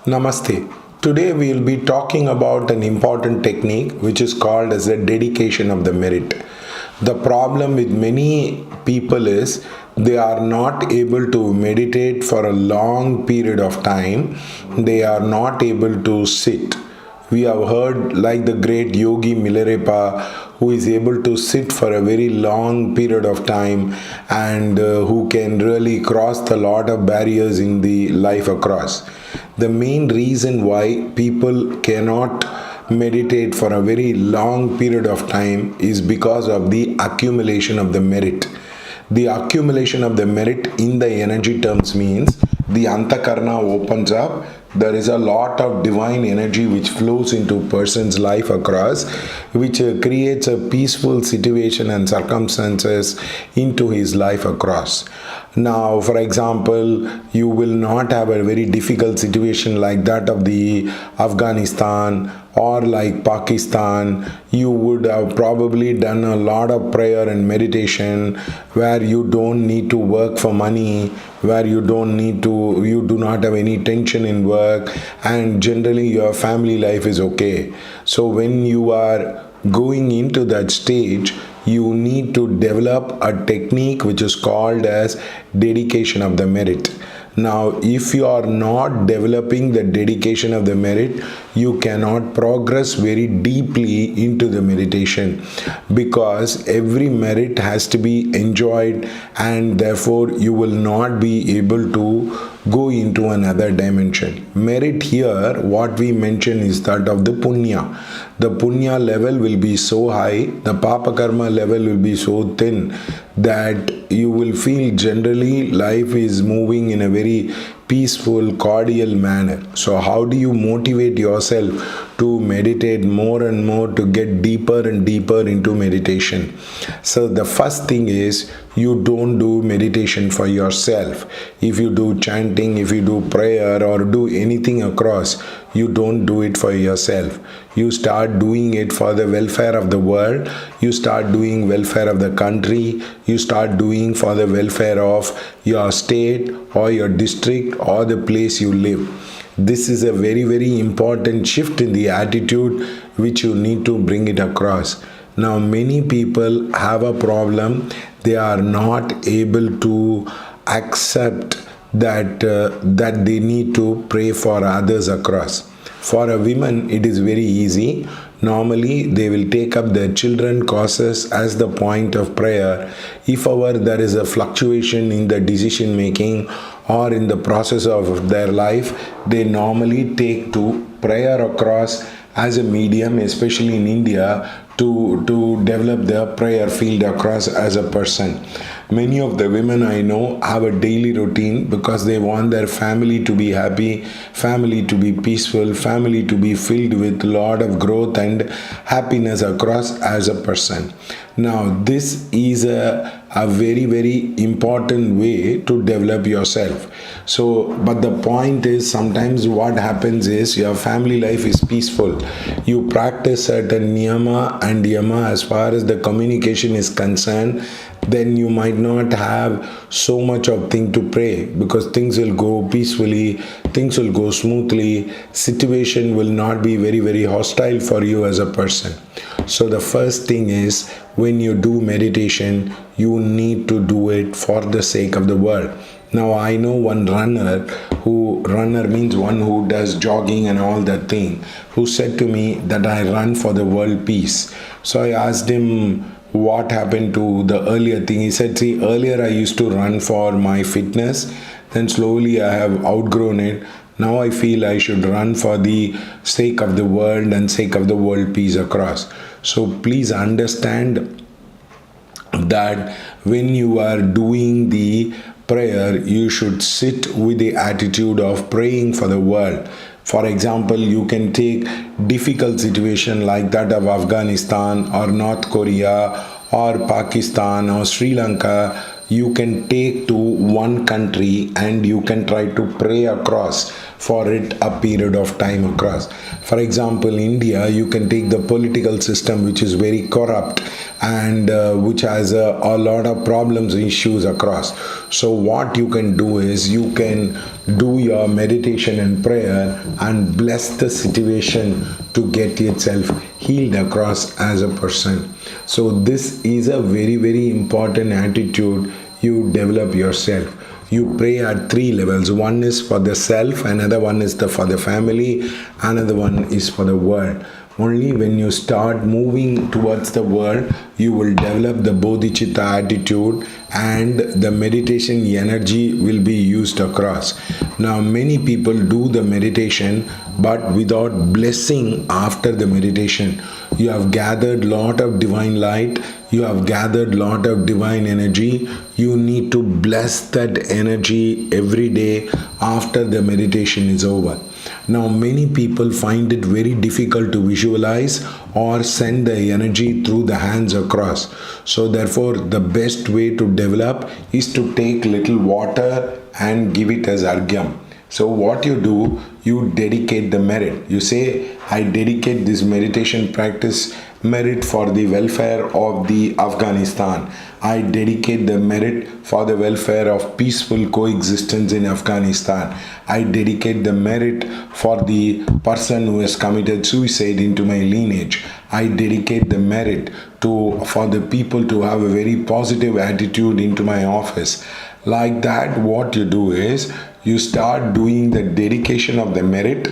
Namaste. Today we will be talking about an important technique which is called as the dedication of the merit. The problem with many people is they are not able to meditate for a long period of time. They are not able to sit. We have heard like the great yogi Milarepa, who is able to sit for a very long period of time and who can really cross a lot of barriers in the life across. The main reason why people cannot meditate for a very long period of time is because of the accumulation of the merit. The accumulation of the merit in the energy terms means the antakarna opens up. There is a lot of divine energy which flows into a person's life across, which creates a peaceful situation and circumstances into his life across. Now, for example, you will not have a very difficult situation like that of the Afghanistan or like Pakistan. You would have probably done a lot of prayer and meditation where you don't need to work for money, where you do not have any tension in work, and generally your family life is okay. So when you are going into that stage, you need to develop a technique which is called as dedication of the merit. Now, if you are not developing the dedication of the merit, you cannot progress very deeply into the meditation, because every merit has to be enjoyed, and therefore you will not be able to go into another dimension. Merit here, what we mention is that of the punya. The punya level will be so high, the papa karma level will be so thin that you will feel generally life is moving in a very peaceful, cordial manner. So how do you motivate yourself to meditate more and more, to get deeper and deeper into meditation? So the first thing is, you don't do meditation for yourself. If you do chanting, if you do prayer or do anything across, you don't do it for yourself. You start doing it for the welfare of the world. You start doing welfare of the country. You start doing for the welfare of your state or your district or the place you live. This is a very, very important shift in the attitude which you need to bring it across. Now, many people have a problem. They are not able to accept that they need to pray for others across. For a woman, it is very easy. Normally, they will take up their children causes as the point of prayer. If ever there is a fluctuation in the decision making or in the process of their life, they normally take to prayer across as a medium, especially in India, to develop their prayer field across as a person. Many of the women I know have a daily routine because they want their family to be happy, family to be peaceful, family to be filled with a lot of growth and happiness across as a person. Now, this is a very, very important way to develop yourself. So, but the point is, sometimes what happens is your family life is peaceful. You practice certain niyama and yama as far as the communication is concerned, then you might not have so much of thing to pray, because things will go peacefully, things will go smoothly, situation will not be very, very hostile for you as a person. So the first thing is, when you do meditation, you need to do it for the sake of the world. Now, I know one runner means one who does jogging and all that thing, who said to me that I run for the world peace. So I asked him what happened to the earlier thing. He said, see, earlier I used to run for my fitness, then slowly I have outgrown it. Now I feel I should run for the sake of the world and sake of the world peace across. So please understand that when you are doing the prayer, you should sit with the attitude of praying for the world. For example, you can take difficult situation like that of Afghanistan or North Korea or Pakistan or Sri Lanka. You can take to one country and you can try to pray across for it a period of time across. For example, India, you can take the political system which is very corrupt and which has a lot of problems, issues across. So what you can do is you can do your meditation and prayer and bless the situation to get itself healed across as a person. So this is a very, very important attitude you develop yourself. You pray at three levels. One is for the self, another one is for the family, another one is for the world. Only when you start moving towards the world, you will develop the bodhicitta attitude and the meditation energy will be used across. Now, many people do the meditation but without blessing after the meditation. You have gathered lot of divine light, you have gathered lot of divine energy. You need to bless that energy every day after the meditation is over. Now, many people find it very difficult to visualize or send the energy through the hands across. So therefore, the best way to develop is to take little water and give it as argyam. So what you do, you dedicate the merit. You say, I dedicate this meditation practice merit for the welfare of the Afghanistan. I dedicate the merit for the welfare of peaceful coexistence in Afghanistan. I dedicate the merit for the person who has committed suicide into my lineage. I dedicate the merit for the people to have a very positive attitude into my office. Like that, what you do is you start doing the dedication of the merit,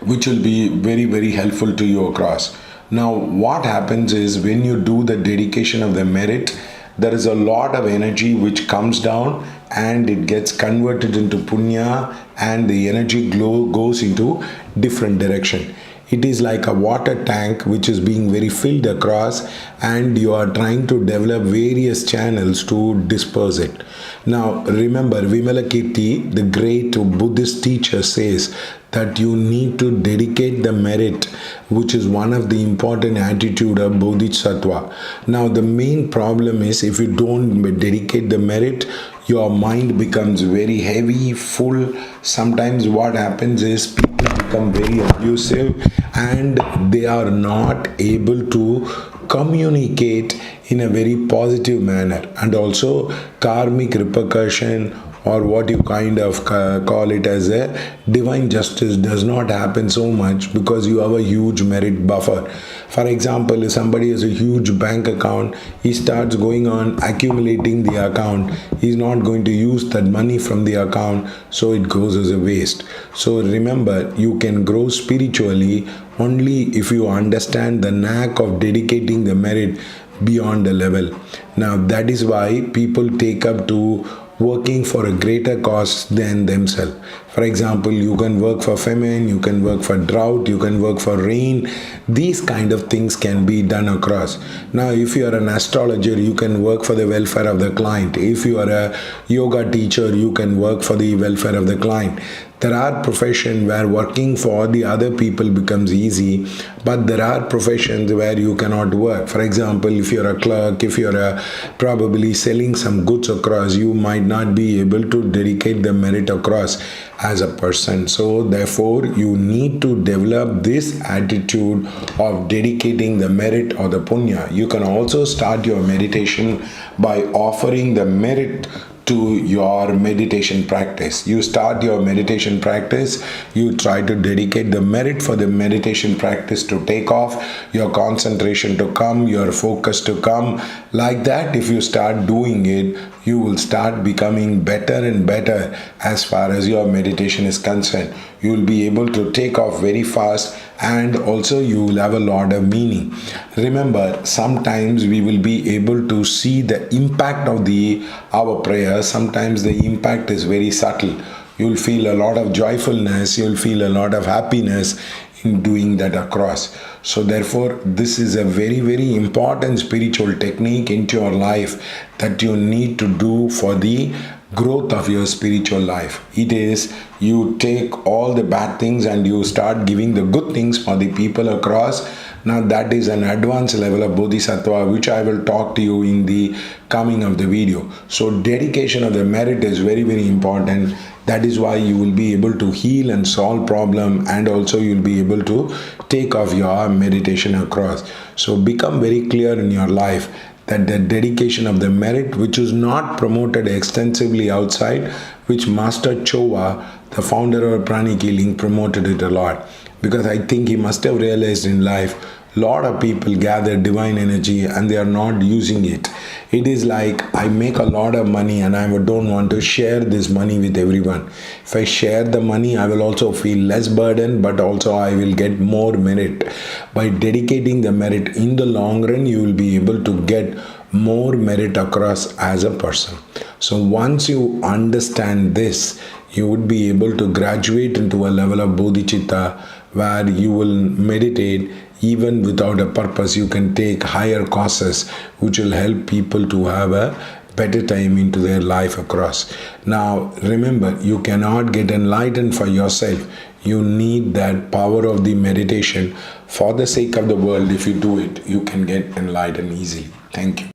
which will be very, very helpful to you across. Now, what happens is when you do the dedication of the merit, there is a lot of energy which comes down and it gets converted into punya, and the energy glow goes into different direction. It is like a water tank which is being very filled across, and you are trying to develop various channels to disperse it. Now remember, Vimalakirti, the great Buddhist teacher, says that you need to dedicate the merit, which is one of the important attitude of Bodhisattva. Now the main problem is if you don't dedicate the merit, your mind becomes very heavy, full. Sometimes what happens is people become very abusive and they are not able to communicate in a very positive manner, and also karmic repercussion, or what you kind of call it as a divine justice, does not happen so much because you have a huge merit buffer. For example, if somebody has a huge bank account, he starts going on accumulating the account, he's not going to use that money from the account, so it goes as a waste. So remember, you can grow spiritually only if you understand the knack of dedicating the merit beyond the level. Now that is why people take up to working for a greater cause than themselves. For example, you can work for famine, you can work for drought, you can work for rain. These kind of things can be done across. Now, if you are an astrologer, you can work for the welfare of the client. If you are a yoga teacher, you can work for the welfare of the client. There are professions where working for the other people becomes easy, but there are professions where you cannot work. For example, if you're a clerk, if you're probably selling some goods across, you might not be able to dedicate the merit across as a person. So therefore, you need to develop this attitude of dedicating the merit or the punya. You can also start your meditation by offering the merit to your meditation practice. You start your meditation practice, you try to dedicate the merit for the meditation practice to take off, your concentration to come, your focus to come. Like that, if you start doing it, you will start becoming better and better as far as your meditation is concerned. You will be able to take off very fast, and also you will have a lot of meaning. Remember, sometimes we will be able to see the impact of our prayer. Sometimes the impact is very subtle. You will feel a lot of joyfulness, you will feel a lot of happiness in doing that across. So therefore, this is a very, very important spiritual technique into your life that you need to do for the growth of your spiritual life. It is, you take all the bad things and you start giving the good things for the people across. Now that is an advanced level of bodhisattva, which I will talk to you in the coming of the video. So dedication of the merit is very, very important. That is why you will be able to heal and solve problem, and also you will be able to take off your meditation across. So become very clear in your life that the dedication of the merit, which is not promoted extensively outside, which Master Chowa, the founder of Pranic Healing, promoted it a lot. Because I think he must have realized in life, lot of people gather divine energy and they are not using it. It is like, I make a lot of money and I don't want to share this money with everyone. If I share the money, I will also feel less burden, but also I will get more merit. By dedicating the merit, in the long run, you will be able to get more merit across as a person. So once you understand this, you would be able to graduate into a level of bodhicitta where you will meditate even without a purpose. You can take higher causes which will help people to have a better time into their life across. Now remember, you cannot get enlightened for yourself. You need that power of the meditation. For the sake of the world, if you do it, you can get enlightened easily. Thank you.